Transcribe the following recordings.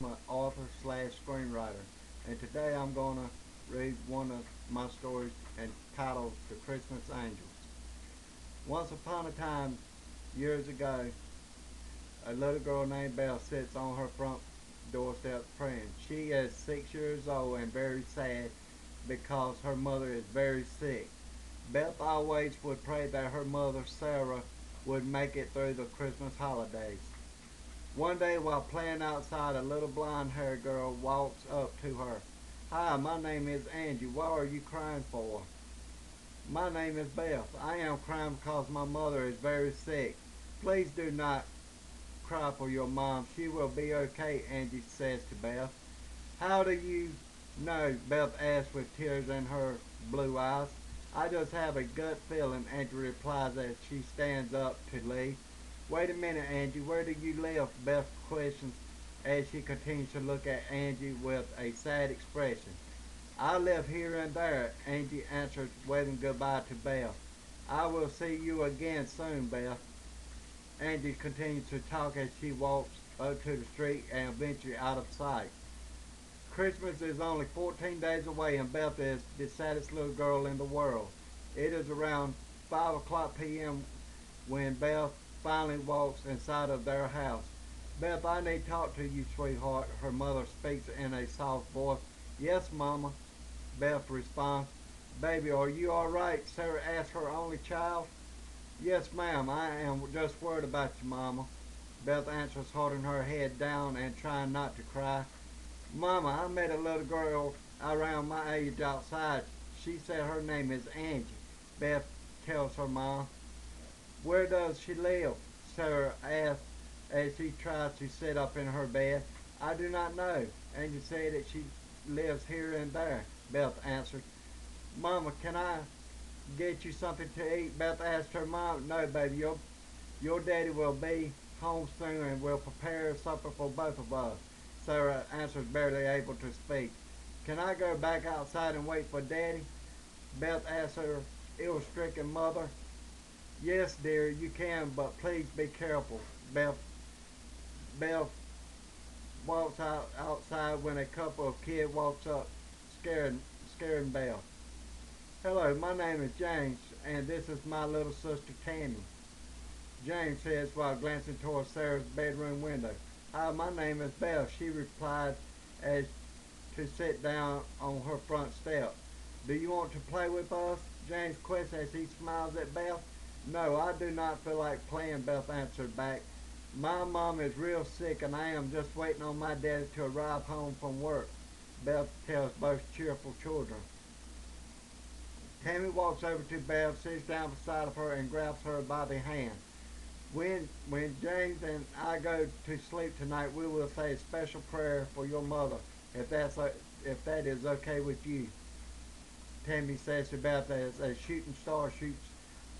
an author slash screenwriter, and today I'm going to read one of my stories entitled The Christmas Angels. Once upon a time, years ago, a little girl named Belle sits on her front doorstep praying. She is 6 years old and very sad because her mother is very sick. Beth always would pray that her mother, Sarah, would make it through the Christmas holidays. One day while playing outside, a little blonde-haired girl walks up to her. Hi, my name is Angie. What are you crying for? My name is Beth. I am crying because my mother is very sick. Please do not cry for your mom. She will be okay, Angie says to Beth. How do you know? Beth asks with tears in her blue eyes. I just have a gut feeling, Angie replies as she stands up to leave. Wait a minute, Angie. Where do you live? Beth questions as she continues to look at Angie with a sad expression. I live here and there, Angie answers, waving goodbye to Beth. I will see you again soon, Beth. Angie continues to talk as she walks up to the street and eventually out of sight. Christmas is only 14 days away and Beth is the saddest little girl in the world. It is around 5 o'clock p.m. when Beth finally walks inside of their house. Beth, I need to talk to you, sweetheart, her mother speaks in a soft voice. Yes, Mama, Beth responds. Baby, are you all right? Sarah asked her only child. Yes, ma'am, I am just worried about you, Mama. Beth answers, holding her head down and trying not to cry. Mama, I met a little girl around my age outside. She said her name is Angie. Beth tells her mom. Where does she live? Sarah asks as she tries to sit up in her bed. I do not know. Angie said that she lives here and there. Beth answered. Mama, can I get you something to eat? Beth asked her mom. No, baby, your daddy will be home soon and will prepare supper for both of us. Sarah answered, barely able to speak. Can I go back outside and wait for Daddy? Beth asked her ill-stricken mother. Yes, dear, you can, but please be careful. Beth walks outside when a couple of kids walks up, scaring Beth. Hello, my name is James, and this is my little sister Tammy. James says while glancing toward Sarah's bedroom window. Hi, my name is Beth, she replied as to sit down on her front step. Do you want to play with us? James questions as he smiles at Beth. No, I do not feel like playing, Beth answered back. My mom is real sick and I am just waiting on my daddy to arrive home from work, Beth tells both cheerful children. Tammy walks over to Beth, sits down beside of her and grabs her by the hand. When James and I go to sleep tonight, we will say a special prayer for your mother, if that is okay with you. Tammy says to Beth as a shooting star shoots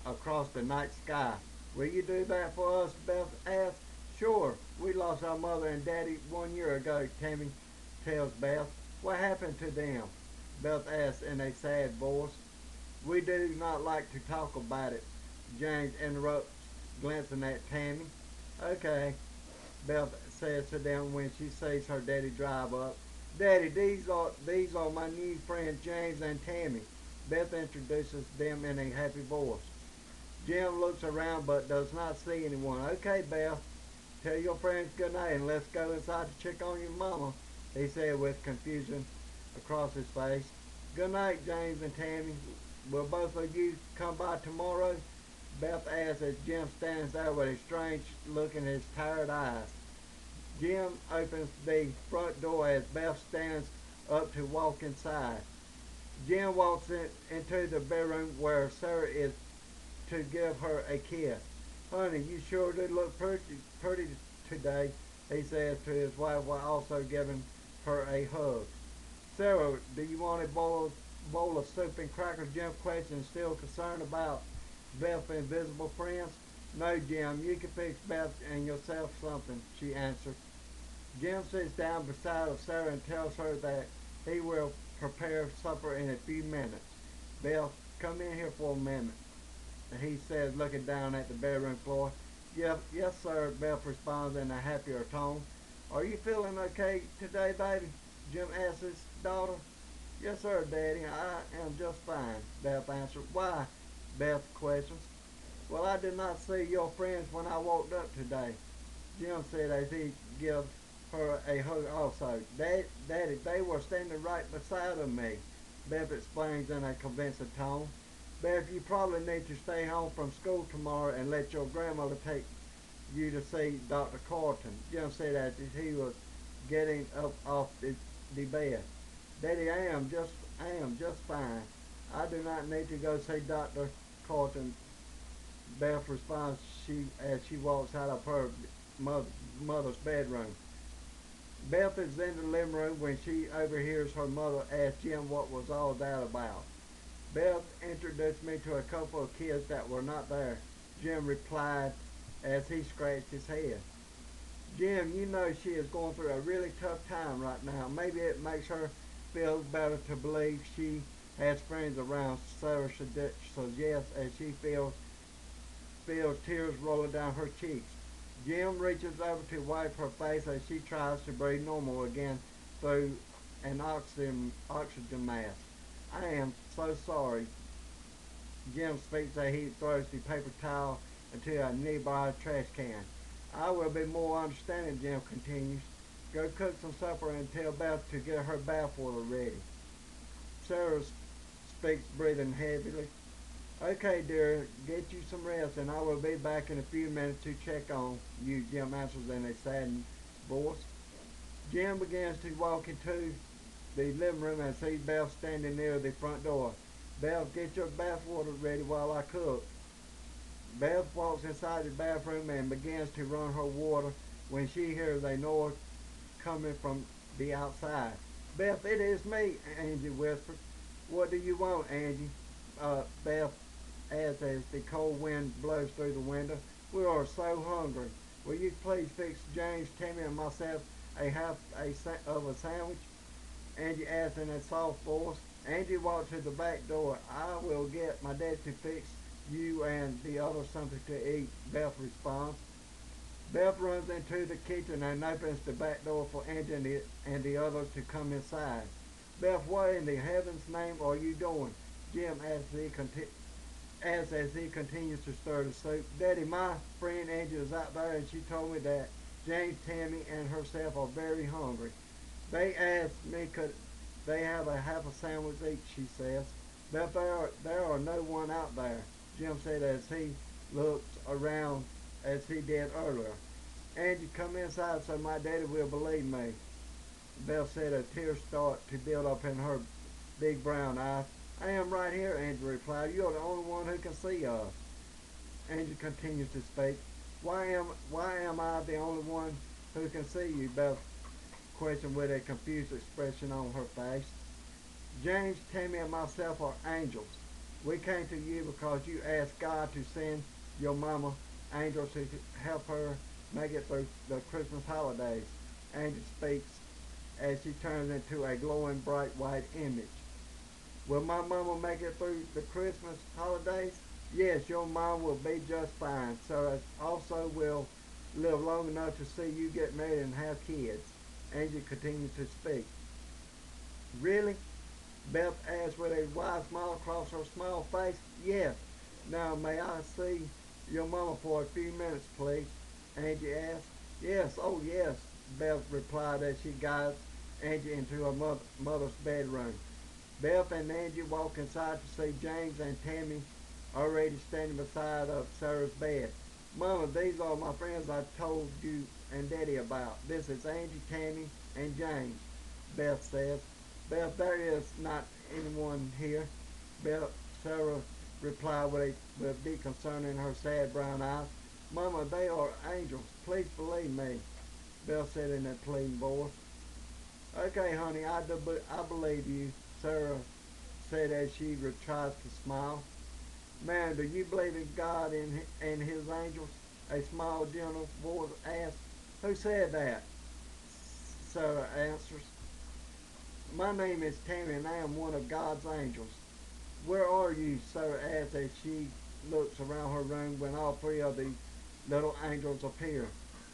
across the night sky. Will you do that for us? Beth asks. Sure. We lost our mother and daddy 1 year ago, Tammy tells Beth. What happened to them? Beth asks in a sad voice. We do not like to talk about it, James interrupts, glancing at Tammy. Okay, Beth says to them when she sees her daddy drive up. Daddy, these are my new friends James and Tammy. Beth introduces them in a happy voice. Jim looks around but does not see anyone. Okay, Beth, tell your friends good night and let's go inside to check on your mama, he said with confusion across his face. Good night, James and Tammy. Will both of you come by tomorrow? Beth asks as Jim stands there with a strange look in his tired eyes. Jim opens the front door as Beth stands up to walk inside. Jim walks into the bedroom where Sarah is to give her a kiss. Honey, you sure do look pretty today, he says to his wife while also giving her a hug. Sarah, do you want a bowl of soup and crackers? Jim questions, still concerned about Beth's invisible friends. No, Jim, you can fix Beth and yourself something, she answered. Jim sits down beside of Sarah and tells her that he will prepare supper in a few minutes. Beth, come in here for a minute, he says, looking down at the bedroom floor. Yes, sir, Beth responds in a happier tone. Are you feeling okay today, baby? Jim asked his daughter. Yes, sir, Daddy. I am just fine, Beth answered. Why? Beth questions. Well, I did not see your friends when I walked up today, Jim said as he gave her a hug also. Daddy, they were standing right beside of me, Beth explains in a convincing tone. Beth, you probably need to stay home from school tomorrow and let your grandmother take you to see Dr. Carlton, Jim said as he was getting up off the bed. Daddy, I am just fine. I do not need to go see Dr. Carlton, Beth responds as she walks out of her mother, mother's bedroom. Beth is in the living room when she overhears her mother ask Jim what was all that about. Beth introduced me to a couple of kids that were not there, Jim replied as he scratched his head. Jim, you know she is going through a really tough time right now. Maybe it makes her feel better to believe she has friends around, Sarah suggests as she feels tears rolling down her cheeks. Jim reaches over to wipe her face as she tries to breathe normal again through an oxygen mask. I am so sorry. Jim speaks as he throws the paper towel into a nearby trash can. I will be more understanding, Jim continues. Go cook some supper and tell Beth to get her bath water ready. Sarah speaks, breathing heavily. Okay, dear, get you some rest, and I will be back in a few minutes to check on you, Jim answers in a saddened voice. Jim begins to walk into the living room and sees Beth standing near the front door. Beth, get your bath water ready while I cook. Beth walks inside the bathroom and begins to run her water when she hears a noise coming from the outside. Beth, it is me, Angie whispered. What do you want, Angie? Beth asked as the cold wind blows through the window. We are so hungry. Will you please fix James, Tammy, and myself of a sandwich? Angie asked in a soft voice. Angie walked to the back door. I will get my dad to fix you and the others something to eat, Beth responds. Beth runs into the kitchen and opens the back door for Angie and the others to come inside. Beth, what in the heaven's name are you doing? Jim asks as he continues to stir the soup. Daddy, my friend Angie is out there and she told me that James, Tammy, and herself are very hungry. They asked me could they have a half a sandwich each, she says. Beth, there are no one out there, Jim said as he looked around as he did earlier. Angie, come inside so my daddy will believe me. Beth said a tear started to build up in her big brown eyes. I am right here, Angie replied. You're the only one who can see us. Angie continues to speak. Why am I the only one who can see you? Beth questioned with a confused expression on her face. James, Tammy, and myself are angels. We came to you because you asked God to send your mama angels to help her make it through the Christmas holidays. Angel speaks as she turns into a glowing bright white image. Will my mama make it through the Christmas holidays? Yes, your mom will be just fine. So also will live long enough to see you get married and have kids. Angie continued to speak. Really? Beth asked with a wide smile across her small face. Yes. Now may I see your mama for a few minutes, please? Angie asked. Yes, oh yes, Beth replied as she guided Angie into her mother's bedroom. Beth and Angie walk inside to see James and Tammy already standing beside Sarah's bed. Mama, these are my friends I told you and Daddy about. This is Angie, Tammy, and James, Beth says. Beth, there is not anyone here. Beth, Sarah replied with deep concern in her sad brown eyes. Mama, they are angels. Please believe me, Beth said in a pleading voice. Okay, honey, I believe you, Sarah said as she tries to smile. Man, do you believe in God and his angels? A small, gentle voice asked. Who said that? Sarah answers. My name is Tammy and I am one of God's angels. Where are you? Sarah asked as she looks around her room when all three of the little angels appear.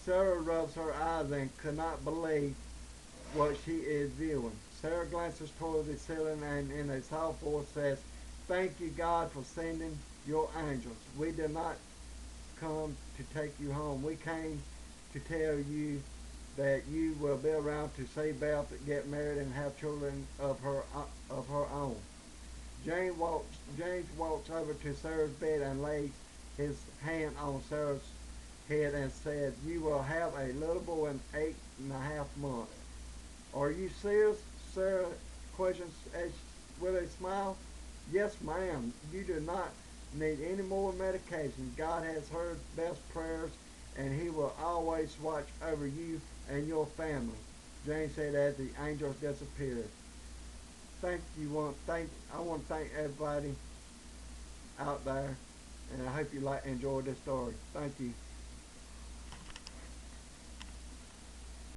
Sarah rubs her eyes and could not believe what she is viewing. Sarah glances toward the ceiling and in a soft voice says, "Thank you, God, for sending your angels. We did not come to take you home. We came to tell you that you will be around to see Beth get married and have children of her own." James walks over to Sarah's bed and lays his hand on Sarah's head and said, "You will have a little boy in 8.5 months." "Are you serious?" Sarah questions with a smile. "Yes, ma'am. You do not need any more medication. God has heard Beth's prayers, and He will always watch over you and your family," Jane said as the angels disappeared. I want to thank everybody out there, and I hope you enjoyed this story. Thank you.